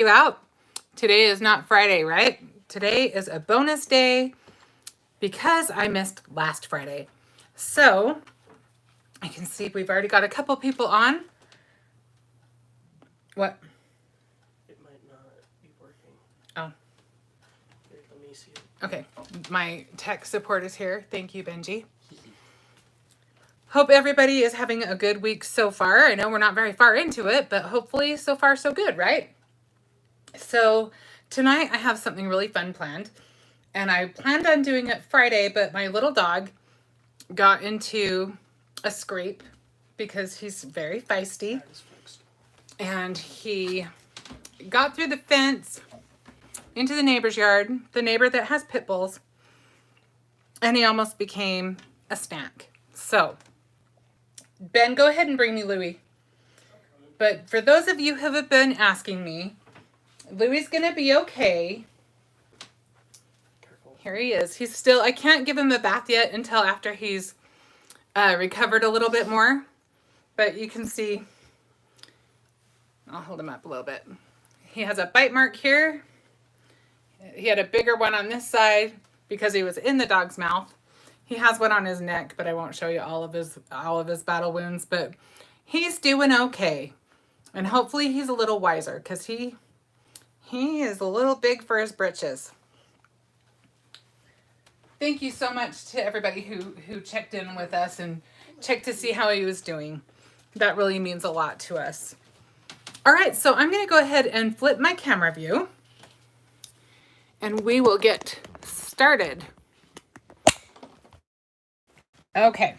You out. Today is not Friday, right? Today is a bonus day because I missed last Friday. So I can see we've already got a couple people on. What? It might not be working. Oh. Here, let me see it. Okay. My tech support is here. Thank you, Benji. Hope everybody is having a good week so far. I know we're not very far into it, but hopefully so far so good, right? So tonight I have something really fun planned. And I planned on doing it Friday, but my little dog got into a scrape because he's very feisty. And he got through the fence into the neighbor's yard, the neighbor that has pit bulls, and he almost became a snack. So, Ben, go ahead and bring me Louie. But for those of you who have been asking me, Louie's going to be okay. Here he is. He's still, I can't give him a bath yet until after he's recovered a little bit more. But you can see, I'll hold him up a little bit. He has a bite mark here. He had a bigger one on this side because he was in the dog's mouth. He has one on his neck, but I won't show you all of his battle wounds. But he's doing okay. And hopefully he's a little wiser because he is a little big for his britches. Thank you so much to everybody who checked in with us and checked to see how he was doing. That really means a lot to us. All right, so I'm going to go ahead and flip my camera view. And we will get started. Okay.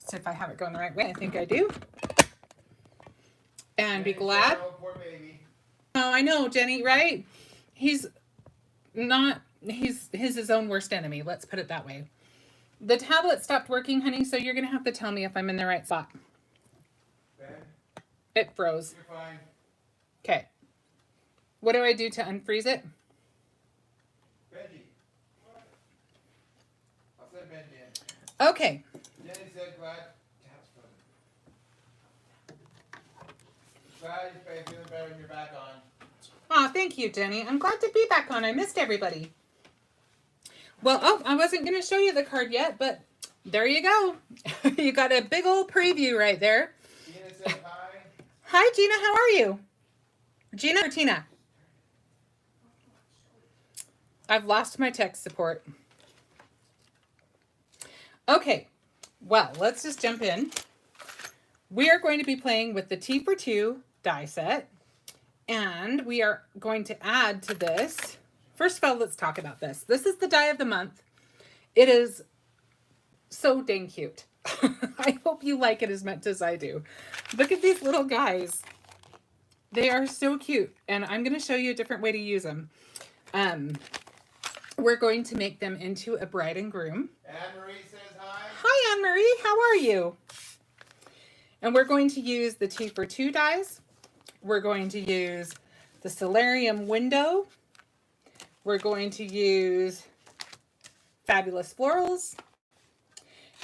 See if I have it going the right way. I think I do. And be glad. Poor baby. Oh, I know, Jenny, right? He's his own worst enemy. Let's put it that way. The tablet stopped working, honey, so you're going to have to tell me if I'm in the right spot. Ben, It froze. you're fine. Okay. What do I do to unfreeze it? Benji. I'll send Benji in. Okay. Jenny said glad. Glad you're feeling better and you're back on. Oh, thank you, Jenny. I'm glad to be back on. I missed everybody. Well, oh, I wasn't going to show you the card yet, but there you go. You got a big old preview right there. Gina said hi. Hi, Gina. How are you? Gina or Tina? I've lost my tech support. Okay. Well, let's just jump in. We are going to be playing with the T for 2 die set. And we are going to add to this. First of all, let's talk about this. This is the die of the month. It is so dang cute. I hope you like it as much as I do. Look at these little guys. They are so cute. And I'm going to show you a different way to use them. We're going to make them into a bride and groom. Anne-Marie says hi. Hi, Anne-Marie. How are you? And we're going to use the T for 2 dies. We're going to use the Solarium window. We're going to use Fabulous Florals.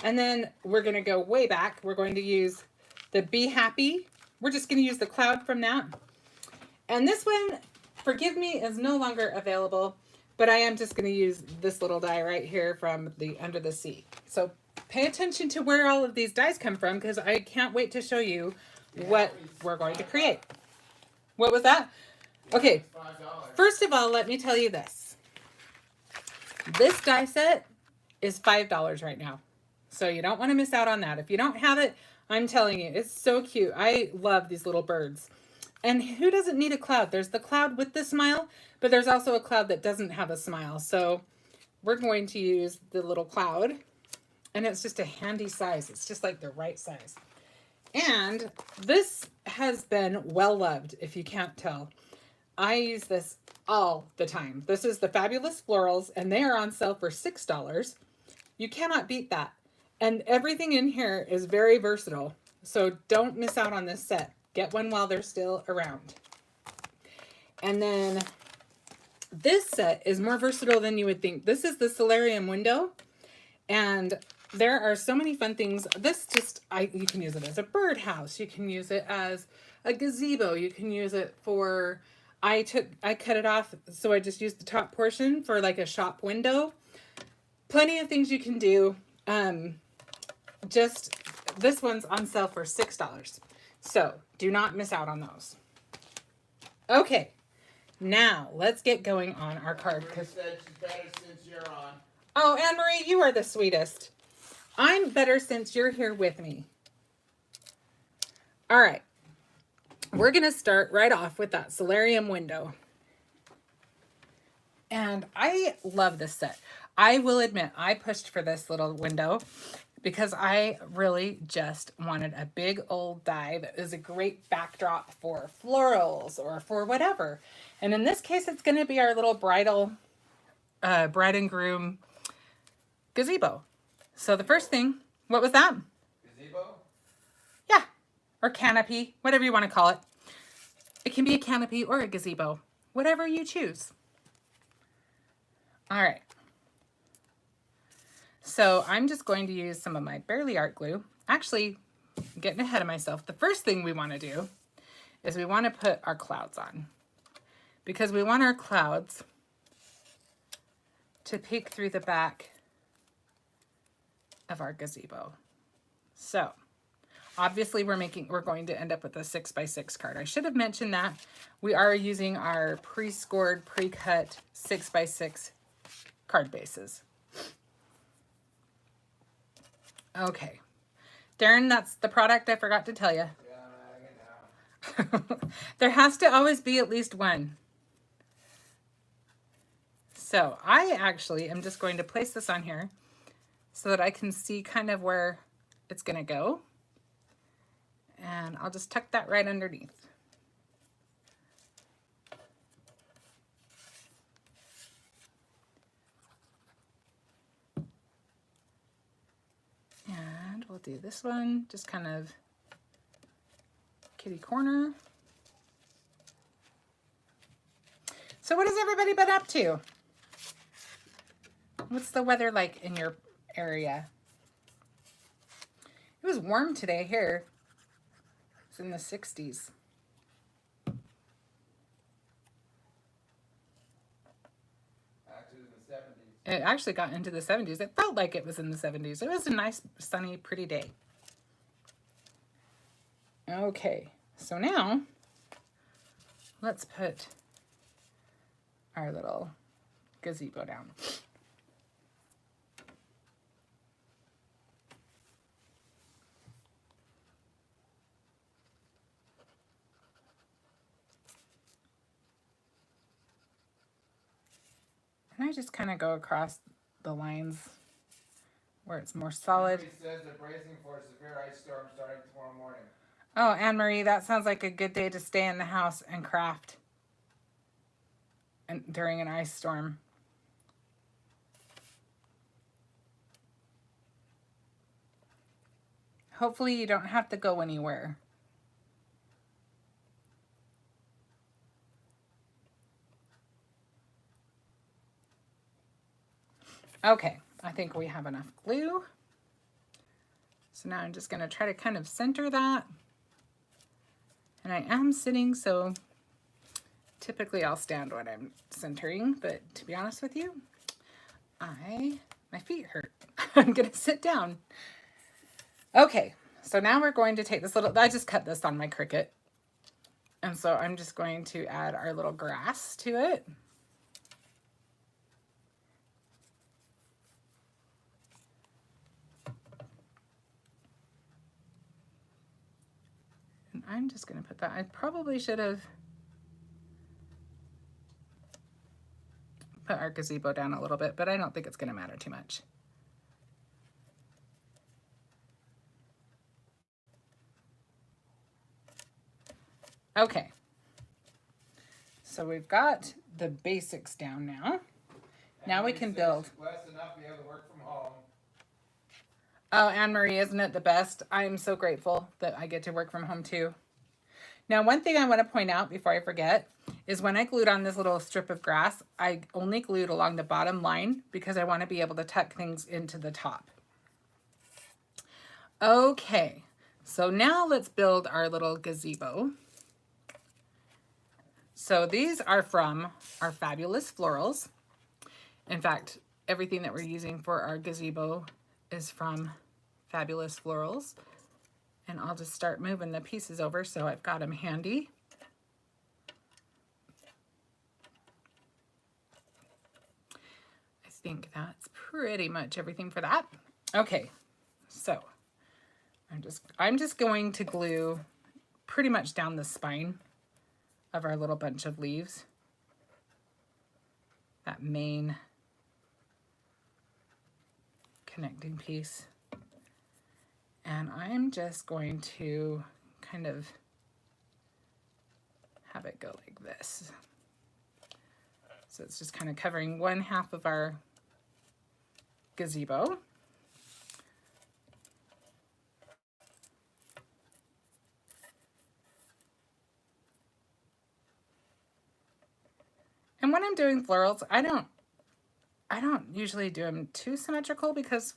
And then we're going to go way back. We're going to use the Be Happy. We're just going to use the cloud from that. And this one, forgive me, is no longer available. But I am just going to use this little die right here from the Under the Sea. So pay attention to where all of these dies come from because I can't wait to show you what we're going to create. What was that? Okay, $5. first of all, let me tell you this. This die set is $5 right now. So you don't want to miss out on that. If you don't have it, I'm telling you, it's so cute. I love these little birds. And who doesn't need a cloud? There's the cloud with the smile, but there's also a cloud that doesn't have a smile. So we're going to use the little cloud. And it's just a handy size. It's just like the right size. And this has been well loved, if you can't tell. I use this all the time. This is the Fabulous Florals, and they are on sale for $6. You cannot beat that. And everything in here is very versatile. So don't miss out on this set. Get one while they're still around. And then this set is more versatile than you would think. This is the Solarium window. And there are so many fun things. This just, you can use it as a birdhouse. You can use it as a gazebo. You can use it for, I cut it off, so I just used the top portion for like a shop window. Plenty of things you can do. Just, this one's on sale for $6. So do not miss out on those. Okay, now let's get going on our card. Marie said she's better since you're on. Oh, Anne Marie, you are the sweetest. I'm better since you're here with me. All right. We're going to start right off with that solarium window. And I love this set. I will admit, I pushed for this little window because I really just wanted a big old die that is a great backdrop for florals or for whatever. And in this case, it's going to be our little bridal, bride and groom gazebo. So the first thing, what was that? Gazebo? Yeah, or canopy, whatever you want to call it. It can be a canopy or a gazebo, whatever you choose. All right. So I'm just going to use some of my Barely Art glue. Actually, I'm getting ahead of myself. The first thing we want to do is we want to put our clouds on, because we want our clouds to peek through the back of our gazebo. So obviously we're going to end up with a 6x6 card. I should have mentioned that we are using our pre-scored, pre-cut 6x6 card bases. Okay, Darren, that's the product I forgot to tell you. Yeah, I'm adding it now. There has to always be at least one. So I actually am just going to place this on here so that I can see kind of where it's going to go. And I'll just tuck that right underneath. And we'll do this one, just kind of kitty corner. So what has everybody been up to? What's the weather like in your area? It was warm today here. It's in the 60s. Actually, in the 70s. It actually got into the 70s. It felt like it was in the 70s. It was a nice, sunny, pretty day. Okay, so now let's put our little gazebo down. And I just kind of go across the lines where it's more solid. Marie says they're bracing for a severe ice storm starting tomorrow morning. Oh, Anne Marie, that sounds like a good day to stay in the house and craft and during an ice storm. Hopefully you don't have to go anywhere. Okay, I think we have enough glue. So now I'm just going to try to kind of center that. And I am sitting, so typically I'll stand when I'm centering, but to be honest with you, my feet hurt. I'm going to sit down. Okay, so now we're going to take this little, I just cut this on my Cricut. And so I'm just going to add our little grass to it. And I'm just going to put that, I probably should have put our gazebo down a little bit, but I don't think it's going to matter too much. Okay, so we've got the basics down now. Now we can build. Blessed enough to be able to work from home. Oh, Anne Marie, isn't it the best? I am so grateful that I get to work from home too. Now, one thing I want to point out before I forget is when I glued on this little strip of grass, I only glued along the bottom line because I want to be able to tuck things into the top. Okay, so now let's build our little gazebo. So these are from our Fabulous Florals. In fact, everything that we're using for our gazebo is from Fabulous Florals. And I'll just start moving the pieces over so I've got them handy. I think that's pretty much everything for that. Okay, so I'm just going to glue pretty much down the spine of our little bunch of leaves. That main connecting piece. And I'm just going to kind of have it go like this. So it's just kind of covering one half of our gazebo. And when I'm doing florals, I don't usually do them too symmetrical because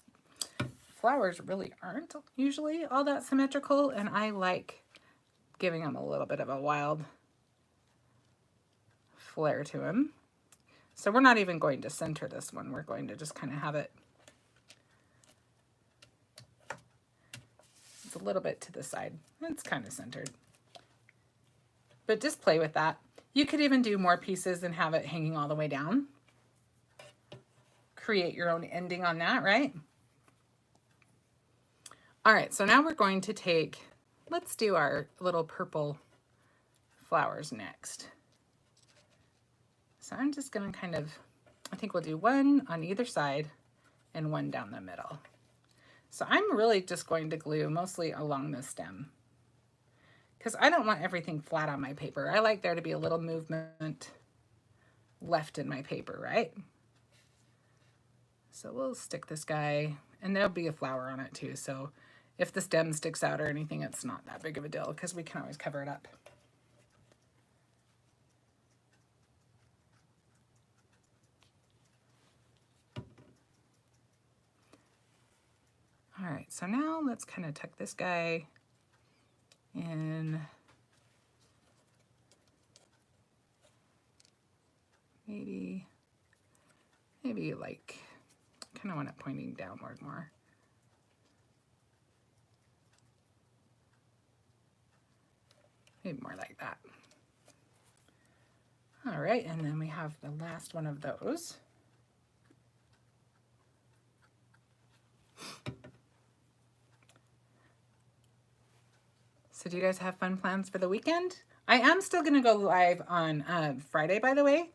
flowers really aren't usually all that symmetrical, and I like giving them a little bit of a wild flair to them. So we're not even going to center this one. We're going to just kind of have it, it's a little bit to the side. It's kind of centered. But just play with that. You could even do more pieces and have it hanging all the way down. Create your own ending on that, right? All right, so now we're going to take, let's do our little purple flowers next. So I'm just gonna kind of, I think we'll do one on either side and one down the middle. So I'm really just going to glue mostly along the stem because I don't want everything flat on my paper. I like there to be a little movement left in my paper, right? So we'll stick this guy, and there'll be a flower on it too. So if the stem sticks out or anything, it's not that big of a deal because we can always cover it up. All right, so now let's kind of tuck this guy in. Maybe like, kind of want it pointing downward more. Maybe more like that. All right, and then we have the last one of those. So do you guys have fun plans for the weekend? I am still gonna go live on Friday, by the way.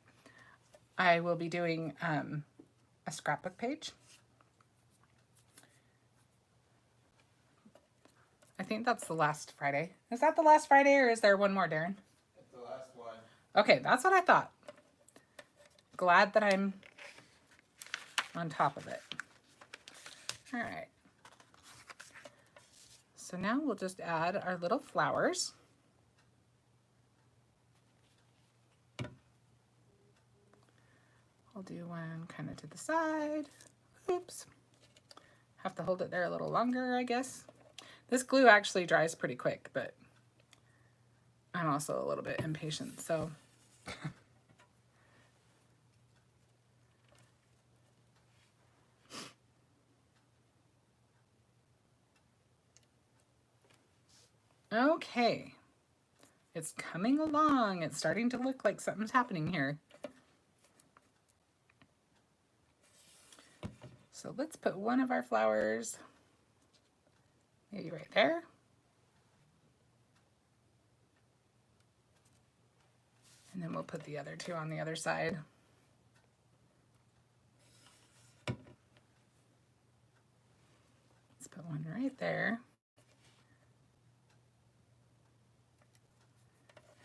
I will be doing a scrapbook page. I think that's the last Friday. Is that the last Friday or is there one more, Darren? That's the last one. Okay, that's what I thought. Glad that I'm on top of it. All right. So now we'll just add our little flowers. I'll do one kind of to the side. Oops. Have to hold it there a little longer, I guess. This glue actually dries pretty quick, but I'm also a little bit impatient, so. Okay. It's coming along. It's starting to look like something's happening here. So let's put one of our flowers maybe right there. And then we'll put the other two on the other side. Let's put one right there.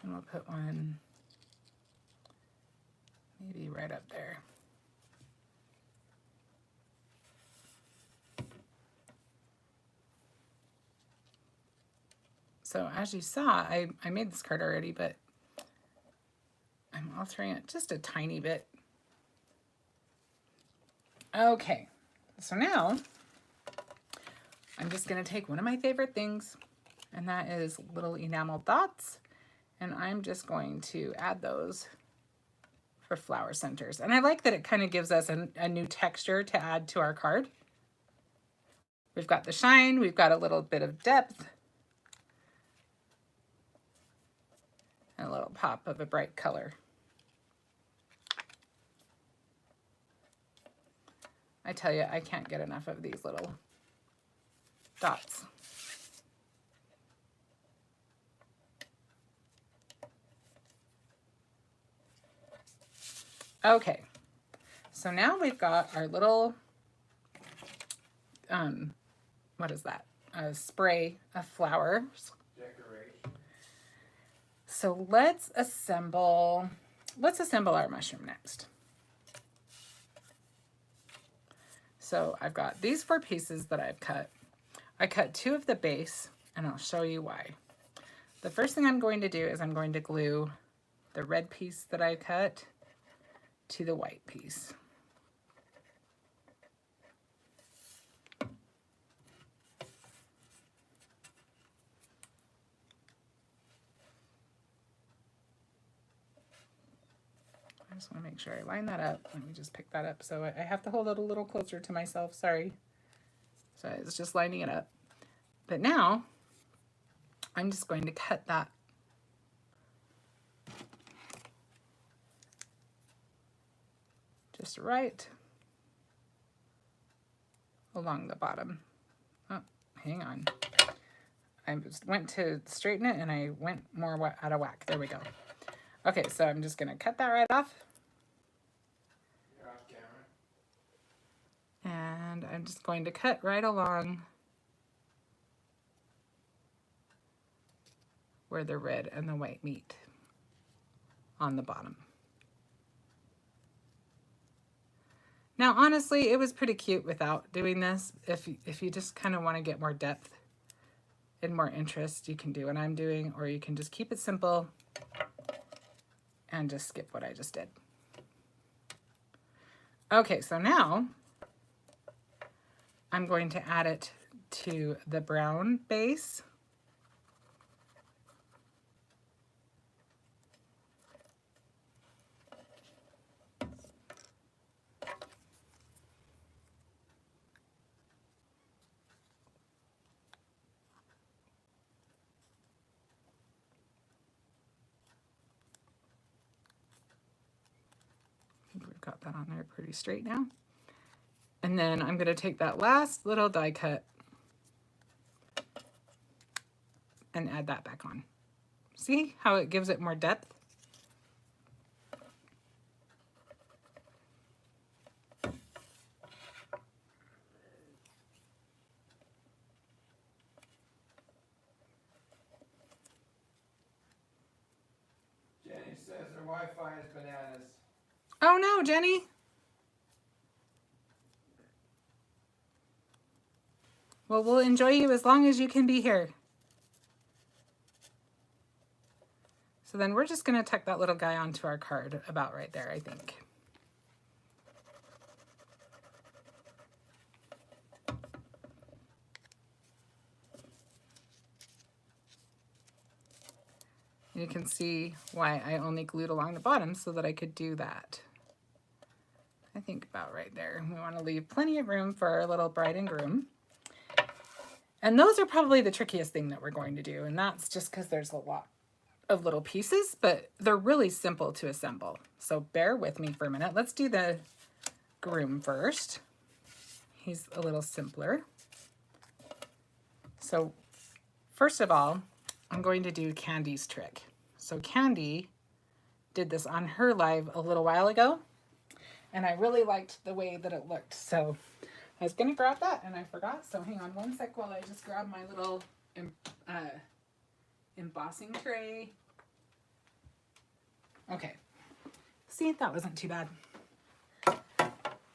And we'll put one maybe right up there. So as you saw, I made this card already, but I'm altering it just a tiny bit. Okay, so now I'm just gonna take one of my favorite things, and that is little enamel dots, And I'm just going to add those for flower centers. And I like that it kind of gives us a new texture to add to our card. We've got the shine, we've got a little bit of depth, and a little pop of a bright color. I tell you, I can't get enough of these little dots. Okay, so now we've got our little, what is that? A spray of flowers. Decoration. So let's assemble our mushroom next. So I've got these 4 pieces that I've cut. I cut 2 of the base, and I'll show you why. The first thing I'm going to do is I'm going to glue the red piece that I cut to the white piece. I just want to make sure I line that up. Let me just pick that up. So I have to hold it a little closer to myself. Sorry. So it's just lining it up. But now I'm just going to cut that just right along the bottom. Oh, hang on. I just went to straighten it and I went more out of whack. There we go. Okay, so I'm just going to cut that right off. You're off camera. And I'm just going to cut right along where the red and the white meet on the bottom. Now, honestly, it was pretty cute without doing this. If you just kind of want to get more depth and more interest, you can do what I'm doing, or you can just keep it simple and just skip what I just did. Okay, so now I'm going to add it to the brown base. We've got that on there pretty straight now. And then I'm going to take that last little die cut and add that back on. See how it gives it more depth? Jenny says her Wi-Fi is bananas. Oh no, Jenny. Well, we'll enjoy you as long as you can be here. So then we're just going to tuck that little guy onto our card about right there, I think. You can see why I only glued along the bottom so that I could do that. I think about right there. We want to leave plenty of room for our little bride and groom. And those are probably the trickiest thing that we're going to do. And that's just because there's a lot of little pieces, but they're really simple to assemble. So bear with me for a minute. Let's do the groom first. He's a little simpler. So first of all, I'm going to do Candy's trick. So Candy did this on her live a little while ago, and I really liked the way that it looked. So I was going to grab that, and I forgot. So hang on one sec while I just grab my little embossing tray. Okay. See, that wasn't too bad.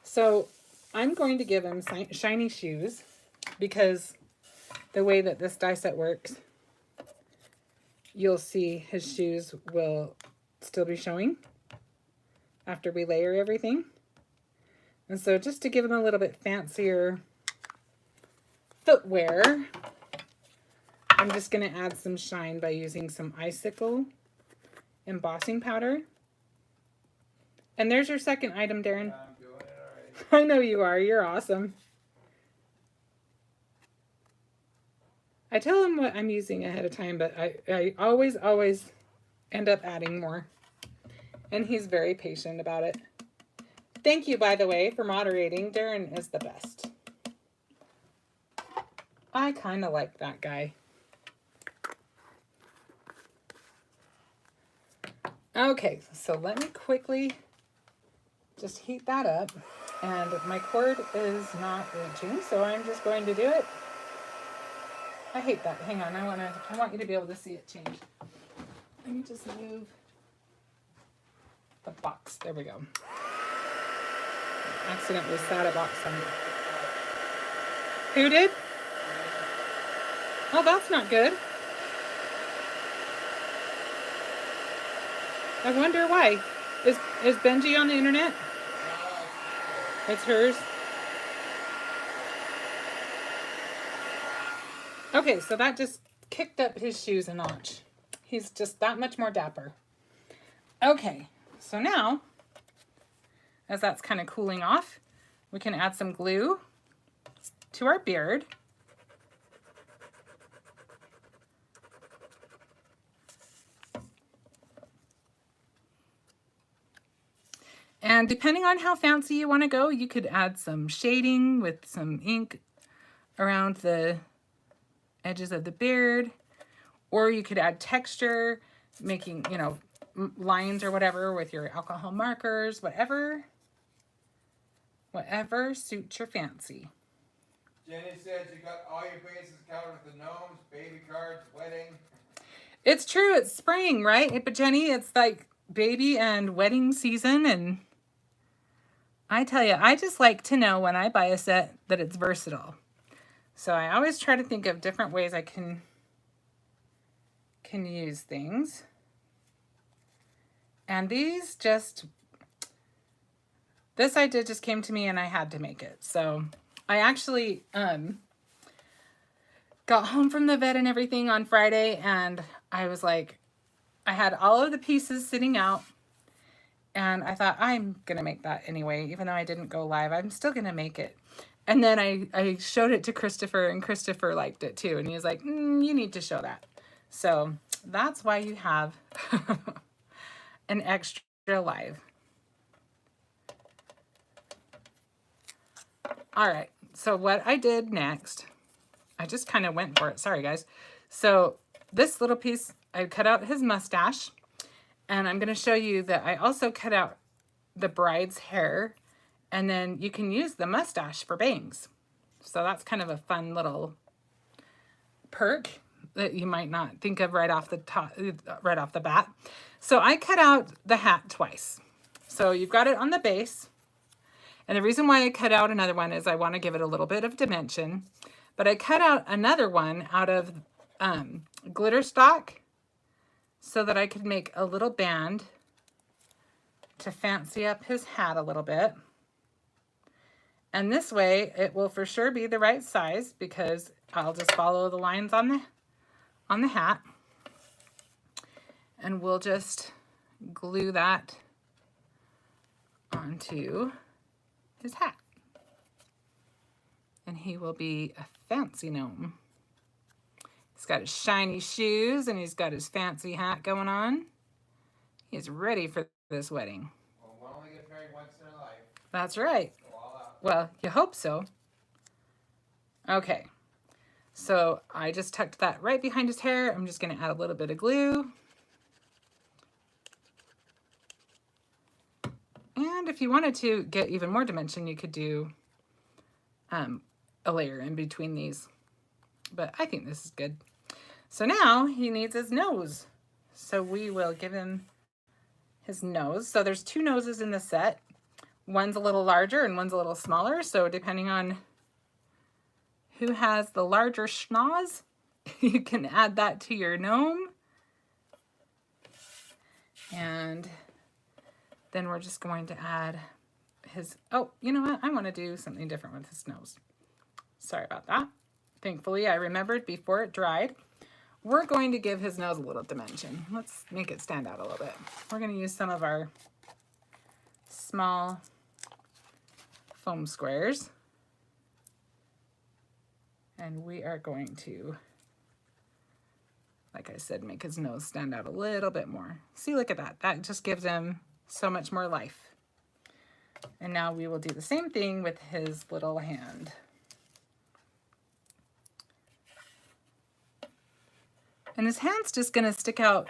So I'm going to give him shiny shoes because the way that this die set works, you'll see his shoes will still be showing after we layer everything. And so just to give him a little bit fancier footwear, I'm just going to add some shine by using some icicle embossing powder. And there's your second item, Darren. I'm doing it already. I know you are. You're awesome. I tell him what I'm using ahead of time, but I always end up adding more. And he's very patient about it. Thank you, by the way, for moderating. Darren is the best. I kind of like that guy. Okay, so let me quickly just heat that up. And my cord is not reaching, so I'm just going to do it. I hate that. Hang on, I want you to be able to see it change. Let me just move the box. There we go. I accidentally sat a box on it. Who did? Oh, that's not good. I wonder why. Is Benji on the internet? It's hers. Okay, so that just kicked up his shoes a notch. He's just that much more dapper. Okay, so now, as that's kind of cooling off, we can add some glue to our beard. And depending on how fancy you want to go, you could add some shading with some ink around the edges of the beard, or you could add texture, making, you know, lines or whatever with your alcohol markers, whatever suits your fancy. Jenny said you got all your bases covered with the gnomes, baby cards, wedding. It's true, it's spring, right? But Jenny, it's like baby and wedding season, and I tell you, I just like to know when I buy a set that it's versatile. So I always try to think of different ways I can use things. And these just, this idea just came to me and I had to make it. So I actually got home from the vet and everything on Friday, and I was like, I had all of the pieces sitting out, and I thought, I'm going to make that anyway. Even though I didn't go live, I'm still going to make it. And then I showed it to Christopher, and Christopher liked it too. And he was like, you need to show that. So that's why you have an extra live. All right. So what I did next, I just kind of went for it. Sorry, guys. So this little piece, I cut out his mustache. And I'm going to show you that I also cut out the bride's hair. And then you can use the mustache for bangs. So that's kind of a fun little perk that you might not think of right off the top, right off the bat. So I cut out the hat twice. So you've got it on the base. And the reason why I cut out another one is I want to give it a little bit of dimension. But I cut out another one out of glitter stock so that I could make a little band to fancy up his hat a little bit. And this way it will for sure be the right size, because I'll just follow the lines on the hat, and we'll just glue that onto his hat. And he will be a fancy gnome. He's got his shiny shoes and he's got his fancy hat going on. He's ready for this wedding. Well, we'll only get married once in a life. That's right. Go all out. Well, you hope so. Okay. So I just tucked that right behind his hair. I'm just going to add a little bit of glue. And if you wanted to get even more dimension, you could do a layer in between these. But I think this is good. So now he needs his nose. So we will give him his nose. So there's two noses in the set. One's a little larger and one's a little smaller. So depending on who has the larger schnoz, you can add that to your gnome. And then we're just going to add his, oh, you know what? I want to do something different with his nose. Sorry about that. Thankfully, I remembered before it dried. we're going to give his nose a little dimension. Let's make it stand out a little bit. We're going to use some of our small foam squares. And we are going to, like I said, make his nose stand out a little bit more. See, look at that. That just gives him so much more life. And now we will do the same thing with his little hand. And his hand's just going to stick out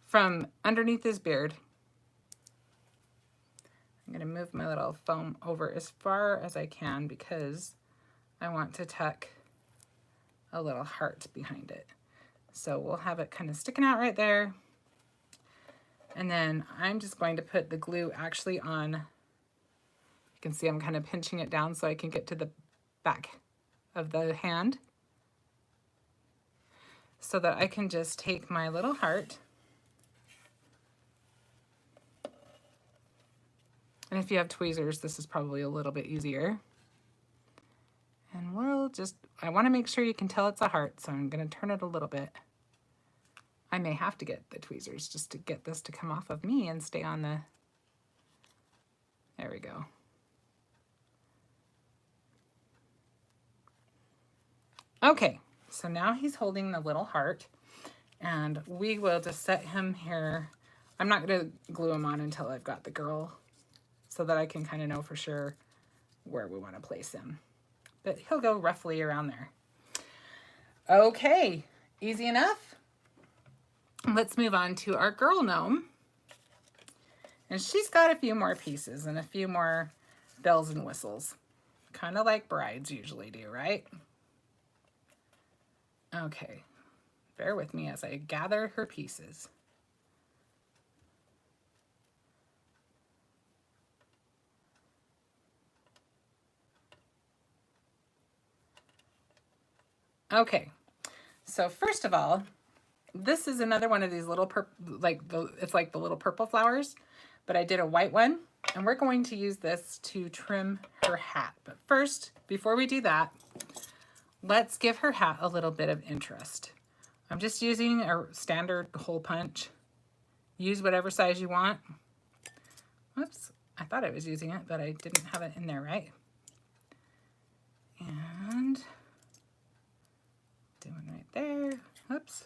from underneath his beard. I'm going to move my little foam over as far as I can because I want to tuck a little heart behind it. So we'll have it kind of sticking out right there. And then I'm just going to put the glue actually on. You can see I'm kind of pinching it down so I can get to the back of the hand, so that I can just take my little heart. And if you have tweezers, this is probably a little bit easier. And we'll just, I want to make sure you can tell it's a heart, so I'm going to turn it a little bit. I may have to get the tweezers just to get this to come off of me and stay on the, there we go. Okay, so now he's holding the little heart, and we will just set him here. I'm not going to glue him on until I've got the girl, so that I can kind of know for sure where we want to place him. But he'll go roughly around there. Okay, easy enough. Let's move on to our girl gnome. And she's got a few more pieces and a few more bells and whistles. Kind of like brides usually do, right? Okay, bear with me as I gather her pieces. Okay, so first of all, this is another one of these little it's like the little purple flowers, but I did a white one, and we're going to use this to trim her hat. But first, before we do that, let's give her hat a little bit of interest. I'm just using a standard hole punch. Use whatever size you want. Whoops, I thought I was using it, but I didn't have it in there right. And doing right there. Whoops.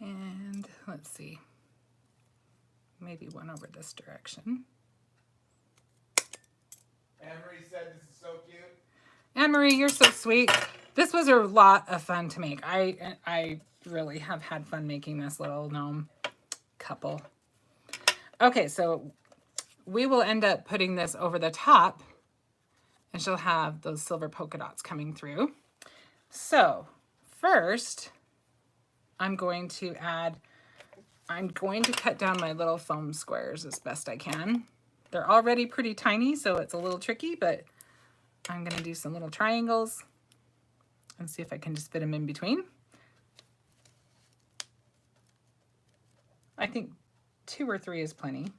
And let's see, maybe one over this direction. Anne-Marie said this is so cute. Anne-Marie, you're so sweet. This was a lot of fun to make. I really have had fun making this little gnome couple. Okay, so we will end up putting this over the top, and she'll have those silver polka dots coming through. So first, I'm going to cut down my little foam squares as best I can. They're already pretty tiny, so it's a little tricky, but I'm going to do some little triangles and see if I can just fit them in between. I think 2 or 3 is plenty.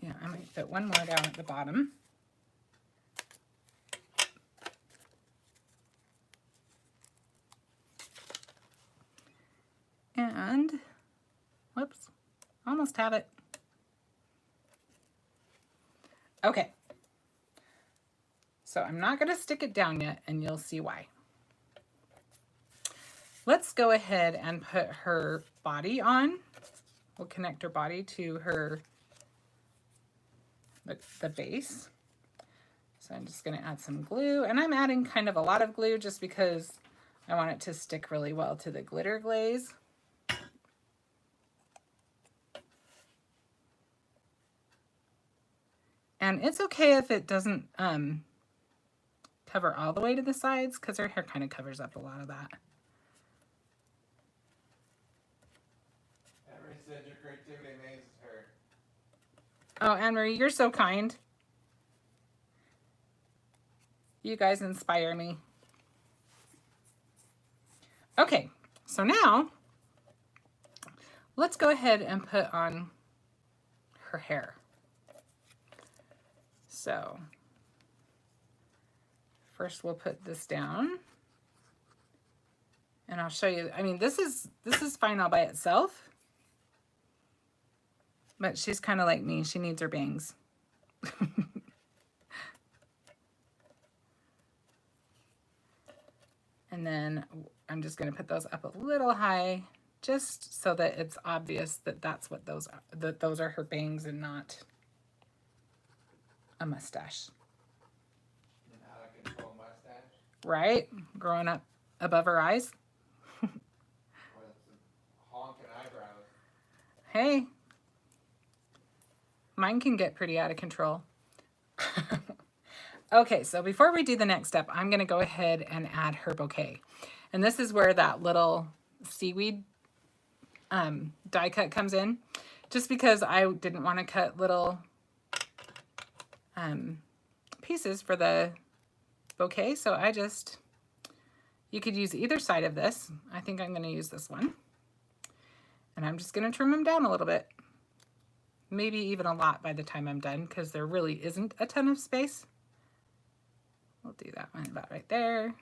Yeah, I might fit one more down at the bottom. And, whoops, almost have it. Okay, so I'm not going to stick it down yet, and you'll see why. Let's go ahead and put her body on. We'll connect her body to her, the base. So I'm just going to add some glue, and I'm adding kind of a lot of glue just because I want it to stick really well to the glitter glaze. And it's okay if it doesn't cover all the way to the sides, because her hair kind of covers up a lot of that. Anne-Marie said your creativity amazes her. Oh, Anne-Marie, you're so kind. You guys inspire me. Okay, so now let's go ahead and put on her hair. So first we'll put this down. And I'll show you, I mean, this is fine all by itself. But she's kind of like me. She needs her bangs. And then I'm just going to put those up a little high just so that it's obvious that that's what those are, that those are her bangs and not a mustache. An out of control mustache. Right? Growing up above her eyes. With some honking eyebrows. Hey, mine can get pretty out of control. Okay, so before we do the next step, I'm going to go ahead and add her bouquet. And this is where that little seaweed die cut comes in. Just because I didn't want to cut little pieces for the bouquet, so I just, you could use either side of this. I think I'm going to use this one. And I'm just going to trim them down a little bit. Maybe even a lot by the time I'm done, because there really isn't a ton of space. We'll do that one about right there.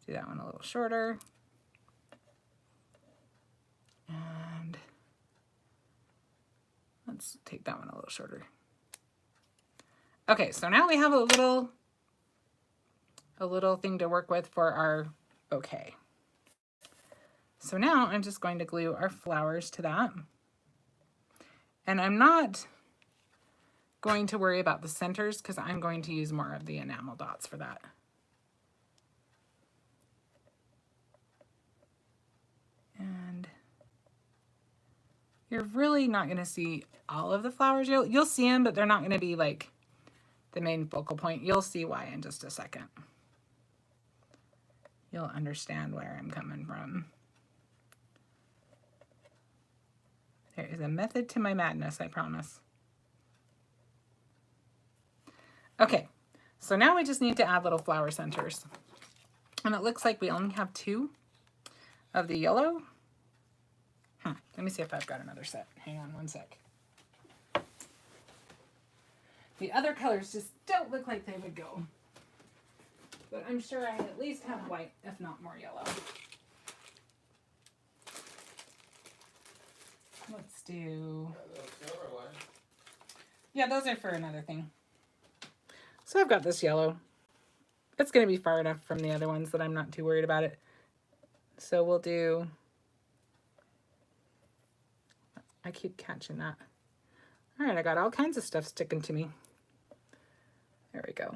Do that one a little shorter. And let's take that one a little shorter. Okay, so now we have a little thing to work with for our bouquet. So now I'm just going to glue our flowers to that. And I'm not going to worry about the centers because I'm going to use more of the enamel dots for that. And you're really not going to see all of the flowers. You'll see them, but they're not going to be like the main focal point. You'll see why in just a second. You'll understand where I'm coming from. There is a method to my madness, I promise. Okay, so now we just need to add little flower centers. And it looks like we only have 2 of the yellow. Let me see if I've got another set. Hang on one sec. The other colors just don't look like they would go. But I'm sure I at least have white, if not more yellow. Let's do... Those silver ones. Yeah, those are for another thing. So I've got this yellow. It's going to be far enough from the other ones that I'm not too worried about it. So we'll do... I keep catching that. All right, I got all kinds of stuff sticking to me. There we go.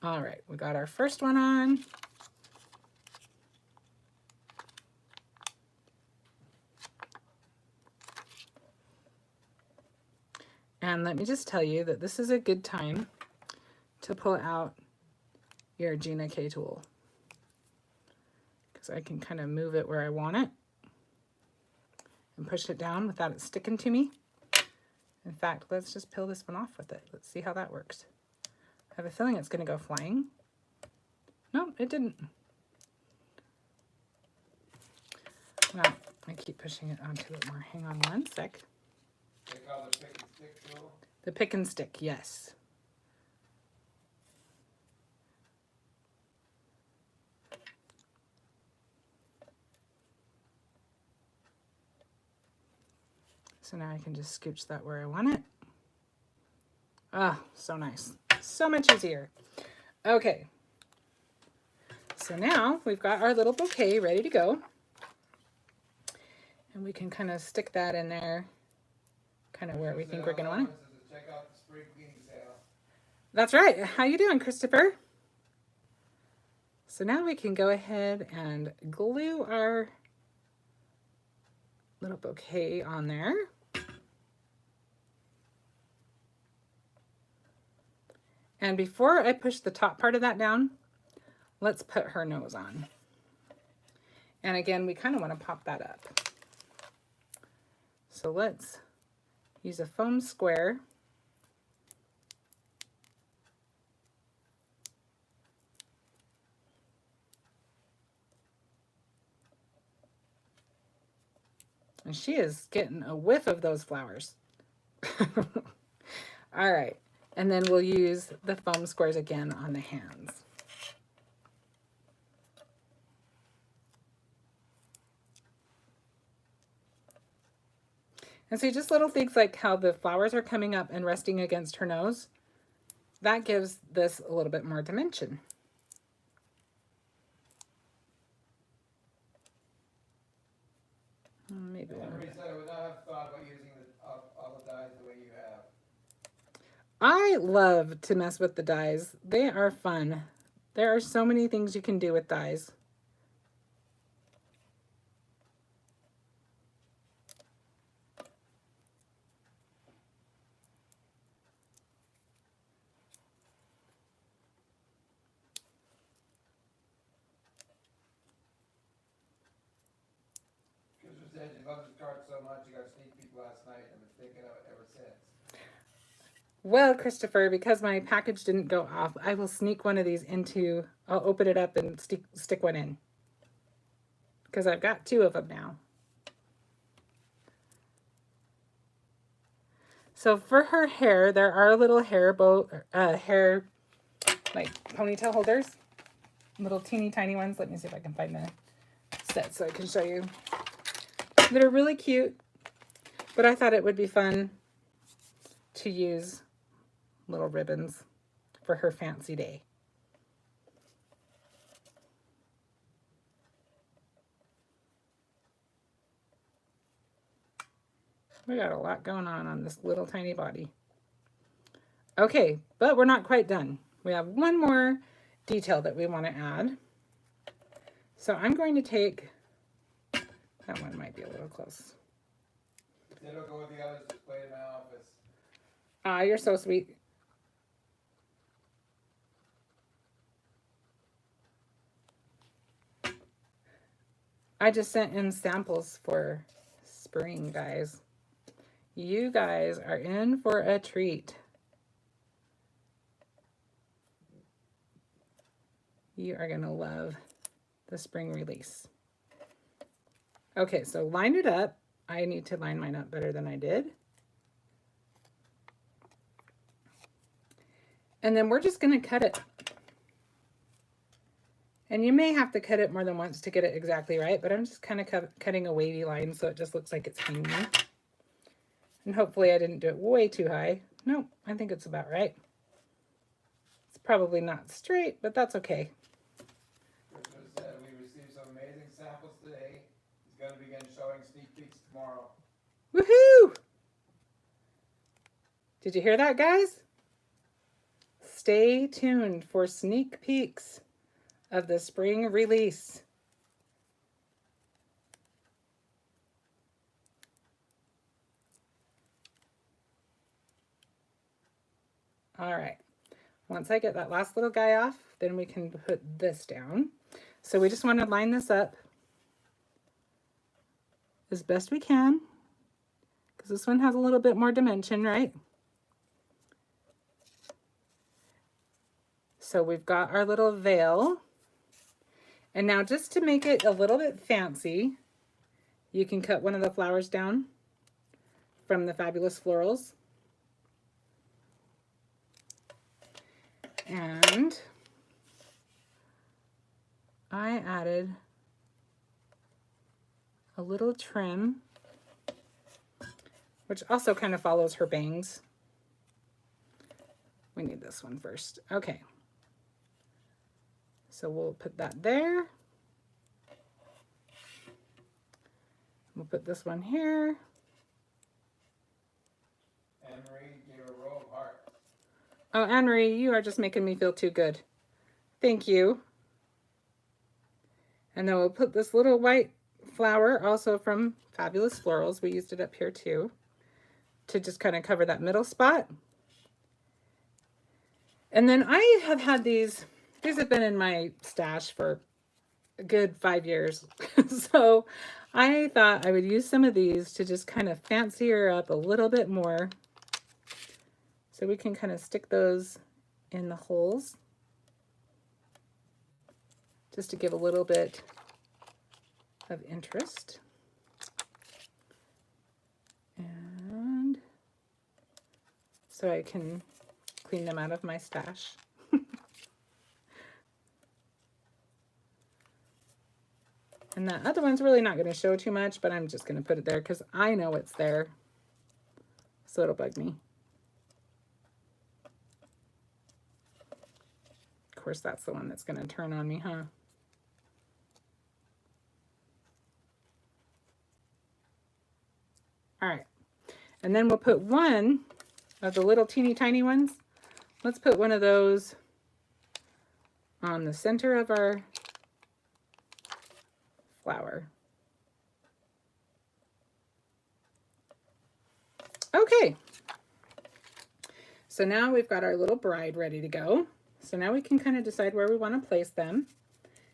All right, we got our first one on. And let me just tell you that this is a good time to pull out your Gina K tool, because I can kind of move it where I want it and push it down without it sticking to me. In fact, let's just peel this one off with it. Let's see how that works. I have a feeling it's going to go flying. No, it didn't. Well, I keep pushing it onto it more. Hang on one sec. They call the pick and stick tool. The pick and stick, yes. So now I can just scooch that where I want it. Ah, so nice. So much easier. Okay. So now we've got our little bouquet ready to go. And we can kind of stick that in there, kind of where we think we're going to want it. Check out the spring cleaning sale. That's right. How you doing, Christopher? So now we can go ahead and glue our little bouquet on there. And before I push the top part of that down, let's put her nose on. And again, we kind of want to pop that up. So let's use a foam square. And she is getting a whiff of those flowers. All right. And then we'll use the foam squares again on the hands. And see, just little things like how the flowers are coming up and resting against her nose. That gives this a little bit more dimension. Maybe Emery said I would not have thought about using all the dyes the way you have. I love to mess with the dyes. They are fun. There are so many things you can do with dyes. Christopher said you love this card so much you got a sneak peek last night and been thinking of it ever since. Well, Christopher, because my package didn't go off, I will sneak one of these into, I'll open it up and stick one in. Because I've got 2 of them now. So for her hair, there are little hair like ponytail holders. Little teeny tiny ones. Let me see if I can find the set so I can show you. That are really cute. But I thought it would be fun to use little ribbons for her fancy day. We got a lot going on this little tiny body. Okay, but we're not quite done. We have one more detail that we want to add. So I'm going to take, that one might be a little close. It'll go with the others displayed in my office. Ah, you're so sweet. I just sent in samples for spring, guys. You guys are in for a treat. You are going to love the spring release. Okay, so line it up. I need to line mine up better than I did. And then we're just going to cut it. And you may have to cut it more than once to get it exactly right, but I'm just kind of cutting a wavy line so it just looks like it's hanging. And hopefully I didn't do it way too high. Nope, I think it's about right. It's probably not straight, but that's okay. Christopher said we received some amazing samples today. He's going to begin showing sneak peeks tomorrow. Woohoo! Did you hear that, guys? Stay tuned for sneak peeks of the spring release. All right, once I get that last little guy off, then we can put this down. So we just want to line this up as best we can, because this one has a little bit more dimension, right? So we've got our little veil. And now just to make it a little bit fancy, you can cut one of the flowers down from the Fabulous Florals. And I added a little trim, which also kind of follows her bangs. We need this one first. Okay. So we'll put that there. We'll put this one here. Anne-Marie gave a row of hearts. Oh, Anne-Marie, you are just making me feel too good. Thank you. And then we'll put this little white flower, also from Fabulous Florals. We used it up here too, to just kind of cover that middle spot. And then I have had these have been in my stash for a good 5 years. So I thought I would use some of these to just kind of fancy her up a little bit more. So we can kind of stick those in the holes just to give a little bit of interest. And so I can clean them out of my stash. And that other one's really not going to show too much, but I'm just going to put it there because I know it's there. So it'll bug me. Of course, that's the one that's going to turn on me, huh? All right. And then we'll put one of the little teeny tiny ones. Let's put one of those on the center of our flower. Okay. So now we've got our little bride ready to go. So now we can kind of decide where we want to place them.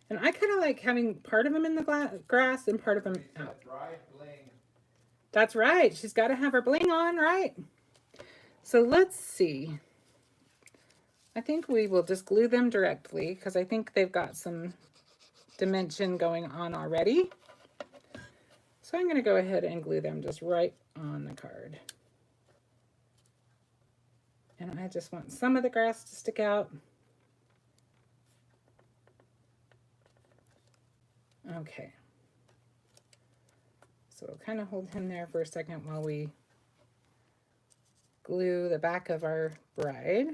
And I kind of like having part of them in the grass and part of them out. Bride bling. That's right. She's got to have her bling on, right? So let's see. I think we will just glue them directly because I think they've got some dimension going on already. So I'm going to go ahead and glue them just right on the card. And I just want some of the grass to stick out. Okay. So we'll kind of hold him there for a second while we glue the back of our bride.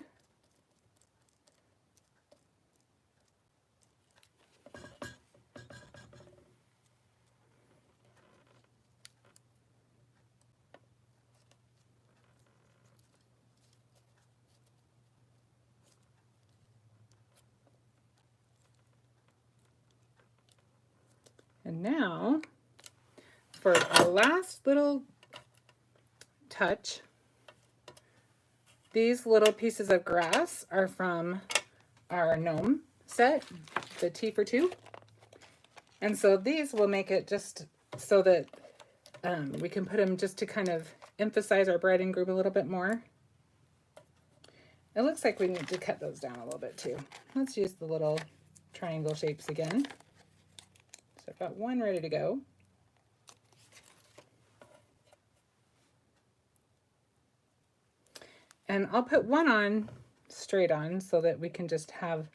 And now, for our last little touch, these little pieces of grass are from our gnome set, the Tea for Two. And so these will make it just so that we can put them just to kind of emphasize our bride and groom a little bit more. It looks like we need to cut those down a little bit too. Let's use the little triangle shapes again. So I've got one ready to go. And I'll put one on straight on so that we can just have,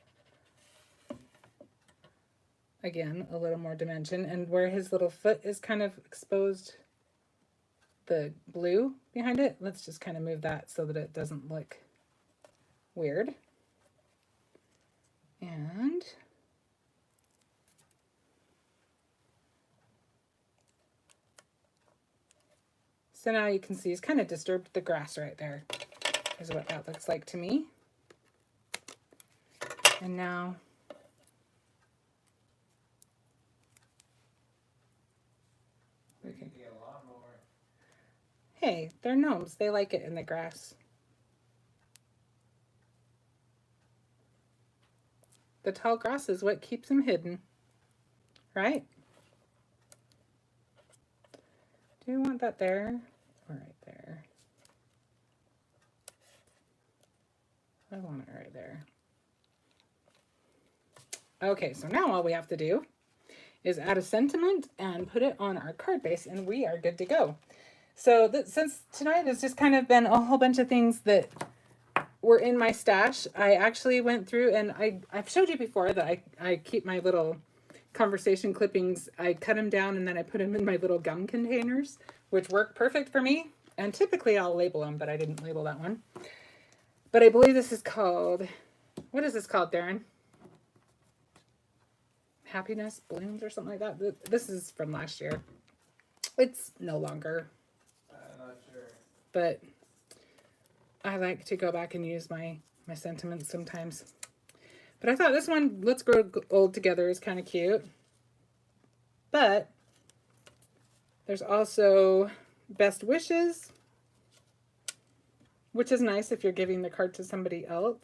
again, a little more dimension. And where his little foot is kind of exposed, the blue behind it, let's just kind of move that so that it doesn't look weird. And so now you can see he's kind of disturbed the grass right there, is what that looks like to me. And now we can Get a lawnmower. Hey, they're gnomes. They like it in the grass. The tall grass is what keeps them hidden, right? Do you want that there or right there? I want it right there. Okay, so now all we have to do is add a sentiment and put it on our card base and we are good to go. So since tonight has just kind of been a whole bunch of things that were in my stash, I actually went through and I've showed you before that I keep my little conversation clippings. I cut them down and then I put them in my little gum containers, which work perfect for me. And typically I'll label them, but I didn't label that one. But I believe this is called, what is this called, Darren? Happiness Blooms or something like that. This is from last year. It's no longer. I'm not sure. But I like to go back and use my sentiments sometimes. But I thought this one, Let's Grow Old Together, is kind of cute. But there's also Best Wishes, which is nice if you're giving the card to somebody else.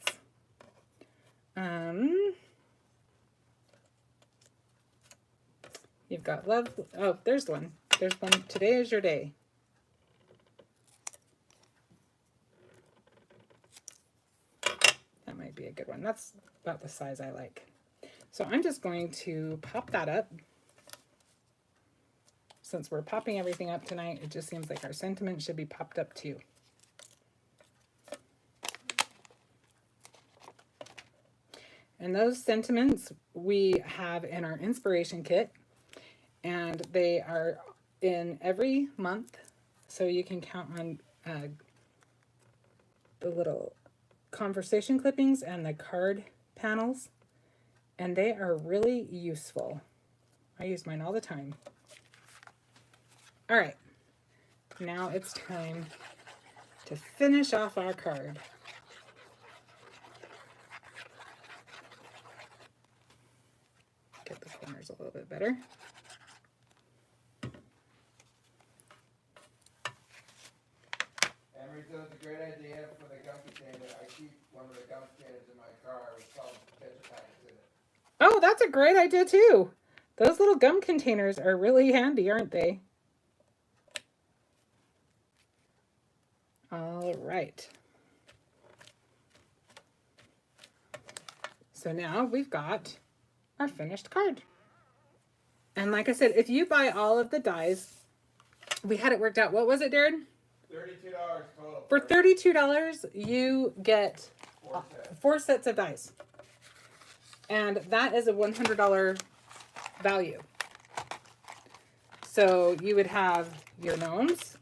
You've got love. Oh, there's one. There's one. Today is your day. That might be a good one. That's about the size I like. So I'm just going to pop that up. Since we're popping everything up tonight, it just seems like our sentiment should be popped up too. And those sentiments we have in our inspiration kit, and they are in every month, so you can count on the little conversation clippings and the card panels, and they are really useful. I use mine all the time. All right, now it's time to finish off our card. Get the corners a little bit better. Emery said it's a great idea for the gum container. I keep one of the gum containers in my car with some ketchup packets in it. Oh, that's a great idea too. Those little gum containers are really handy, aren't they? All right. So now we've got our finished card. And like I said, if you buy all of the dies, we had it worked out. What was it, Darren? $32 total. For $32, you get four sets of dies. And that is a $100 value. So you would have your gnomes.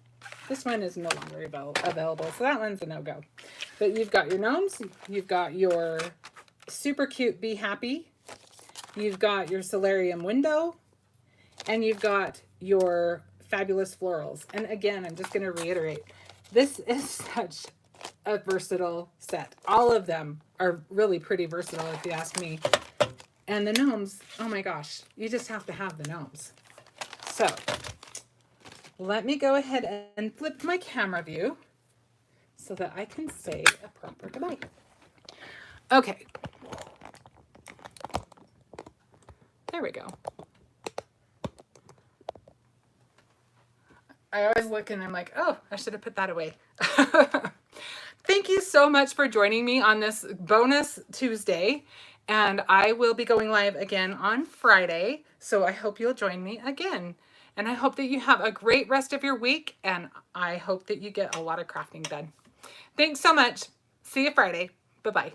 This one is no longer available, so that one's a no-go. But you've got your gnomes, you've got your super cute Be Happy, you've got your solarium window, and you've got your fabulous florals. And again, I'm just going to reiterate, this is such a versatile set. All of them are really pretty versatile, if you ask me. And the gnomes, oh my gosh, you just have to have the gnomes. So let me go ahead and flip my camera view so that I can say a proper goodbye. Okay. There we go. I always look and I'm like, oh, I should have put that away. Thank you so much for joining me on this bonus Tuesday. And I will be going live again on Friday. So I hope you'll join me again. And I hope that you have a great rest of your week. And I hope that you get a lot of crafting done. Thanks so much. See you Friday. Bye-bye.